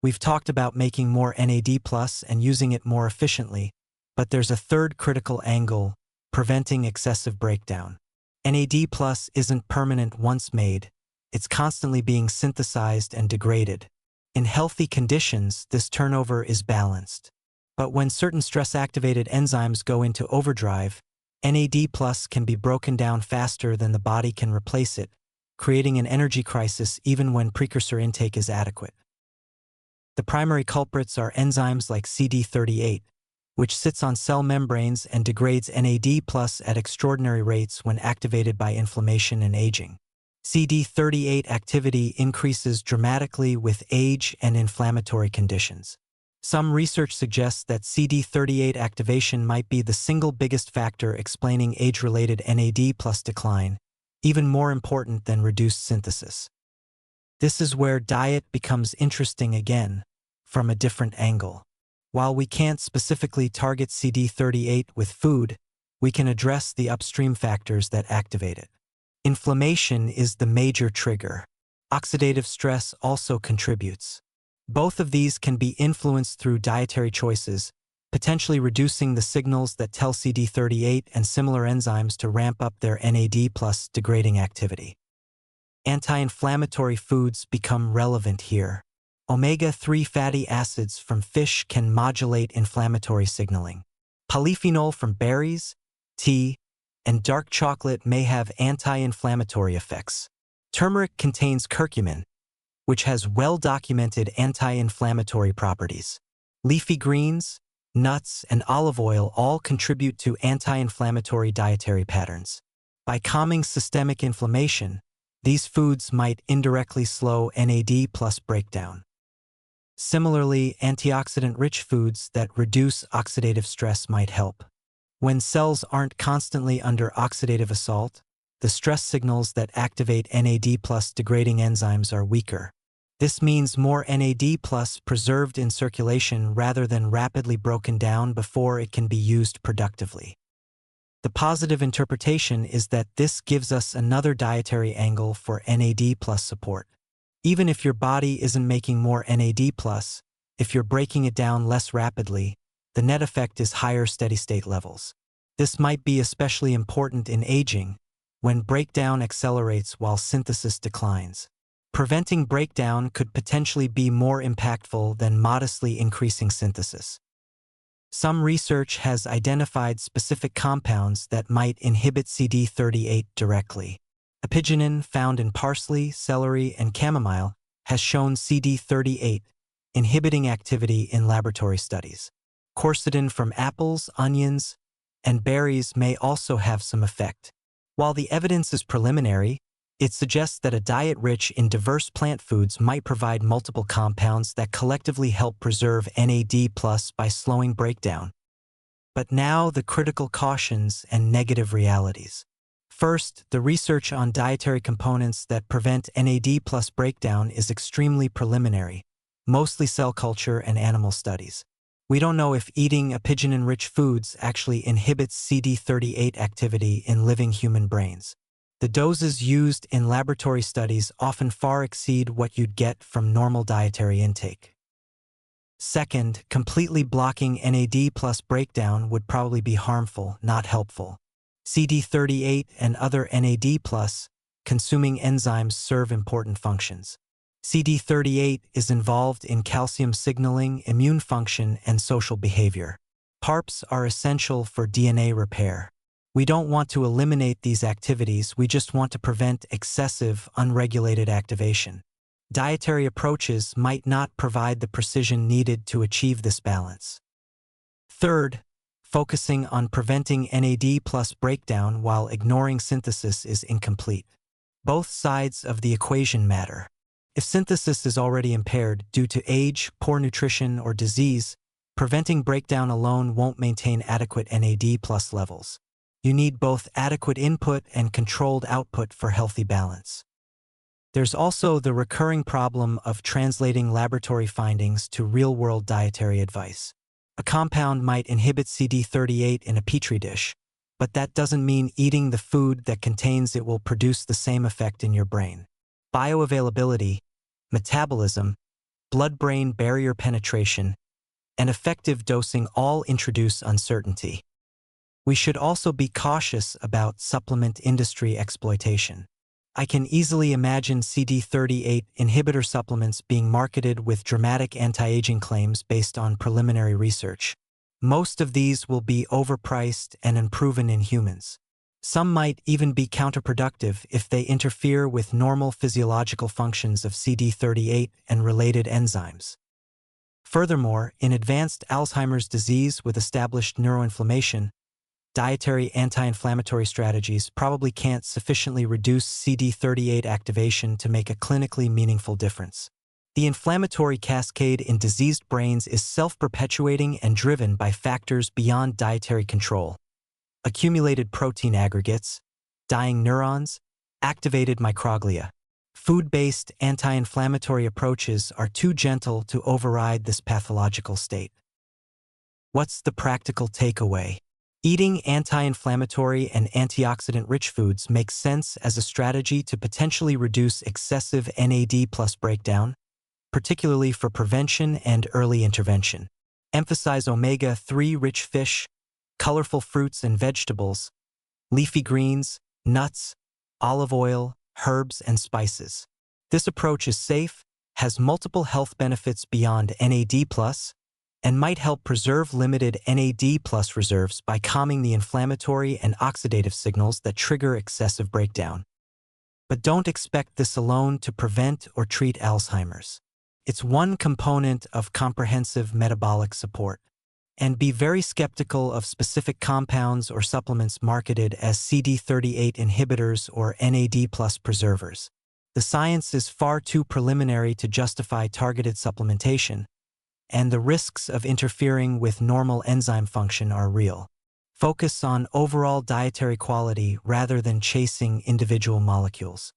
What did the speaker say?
We've talked about making more NAD+ and using it more efficiently, but there's a third critical angle: preventing excessive breakdown. NAD+ isn't permanent once made, it's constantly being synthesized and degraded. In healthy conditions, this turnover is balanced. But when certain stress-activated enzymes go into overdrive, NAD+ can be broken down faster than the body can replace it, creating an energy crisis even when precursor intake is adequate. The primary culprits are enzymes like CD38, which sits on cell membranes and degrades NAD+ at extraordinary rates when activated by inflammation and aging. CD38 activity increases dramatically with age and inflammatory conditions. Some research suggests that CD38 activation might be the single biggest factor explaining age-related NAD+ decline, even more important than reduced synthesis. This is where diet becomes interesting again, from a different angle. While we can't specifically target CD38 with food, we can address the upstream factors that activate it. Inflammation is the major trigger. Oxidative stress also contributes. Both of these can be influenced through dietary choices, potentially reducing the signals that tell CD38 and similar enzymes to ramp up their NAD+ degrading activity. Anti-inflammatory foods become relevant here. Omega-3 fatty acids from fish can modulate inflammatory signaling. Polyphenol from berries, tea, and dark chocolate may have anti-inflammatory effects. Turmeric contains curcumin, which has well-documented anti-inflammatory properties. Leafy greens, nuts, and olive oil all contribute to anti-inflammatory dietary patterns. By calming systemic inflammation, these foods might indirectly slow NAD+ breakdown. Similarly, antioxidant-rich foods that reduce oxidative stress might help. When cells aren't constantly under oxidative assault, the stress signals that activate NAD+ degrading enzymes are weaker. This means more NAD+ preserved in circulation rather than rapidly broken down before it can be used productively. The positive interpretation is that this gives us another dietary angle for NAD+ support. Even if your body isn't making more NAD+, if you're breaking it down less rapidly, the net effect is higher steady-state levels. This might be especially important in aging, when breakdown accelerates while synthesis declines. Preventing breakdown could potentially be more impactful than modestly increasing synthesis. Some research has identified specific compounds that might inhibit CD38 directly. Apigenin, found in parsley, celery, and chamomile, has shown CD38 inhibiting activity in laboratory studies. Quercetin from apples, onions, and berries may also have some effect. While the evidence is preliminary, it suggests that a diet rich in diverse plant foods might provide multiple compounds that collectively help preserve NAD+ by slowing breakdown. But now the critical cautions and negative realities. First, the research on dietary components that prevent NAD+ breakdown is extremely preliminary, mostly cell culture and animal studies. We don't know if eating apigenin-rich foods actually inhibits CD38 activity in living human brains. The doses used in laboratory studies often far exceed what you'd get from normal dietary intake. Second, completely blocking NAD+ breakdown would probably be harmful, not helpful. CD38 and other NAD+ consuming enzymes serve important functions. CD38 is involved in calcium signaling, immune function, and social behavior. PARPs are essential for DNA repair. We don't want to eliminate these activities, we just want to prevent excessive, unregulated activation. Dietary approaches might not provide the precision needed to achieve this balance. Third, focusing on preventing NAD+ breakdown while ignoring synthesis is incomplete. Both sides of the equation matter. If synthesis is already impaired due to age, poor nutrition, or disease, preventing breakdown alone won't maintain adequate NAD+ levels. You need both adequate input and controlled output for healthy balance. There's also the recurring problem of translating laboratory findings to real-world dietary advice. A compound might inhibit CD38 in a petri dish, but that doesn't mean eating the food that contains it will produce the same effect in your brain. Bioavailability, metabolism, blood-brain barrier penetration, and effective dosing all introduce uncertainty. We should also be cautious about supplement industry exploitation. I can easily imagine CD38 inhibitor supplements being marketed with dramatic anti-aging claims based on preliminary research. Most of these will be overpriced and unproven in humans. Some might even be counterproductive if they interfere with normal physiological functions of CD38 and related enzymes. Furthermore, in advanced Alzheimer's disease with established neuroinflammation, dietary anti-inflammatory strategies probably can't sufficiently reduce CD38 activation to make a clinically meaningful difference. The inflammatory cascade in diseased brains is self-perpetuating and driven by factors beyond dietary control. Accumulated protein aggregates, dying neurons, activated microglia. Food-based anti-inflammatory approaches are too gentle to override this pathological state. What's the practical takeaway? Eating anti-inflammatory and antioxidant-rich foods makes sense as a strategy to potentially reduce excessive NAD+ breakdown, particularly for prevention and early intervention. Emphasize omega-3 rich fish, colorful fruits and vegetables, leafy greens, nuts, olive oil, herbs, and spices. This approach is safe, has multiple health benefits beyond NAD+, and might help preserve limited NAD+ reserves by calming the inflammatory and oxidative signals that trigger excessive breakdown. But don't expect this alone to prevent or treat Alzheimer's. It's one component of comprehensive metabolic support. And be very skeptical of specific compounds or supplements marketed as CD38 inhibitors or NAD+ preservers. The science is far too preliminary to justify targeted supplementation, and the risks of interfering with normal enzyme function are real. Focus on overall dietary quality rather than chasing individual molecules.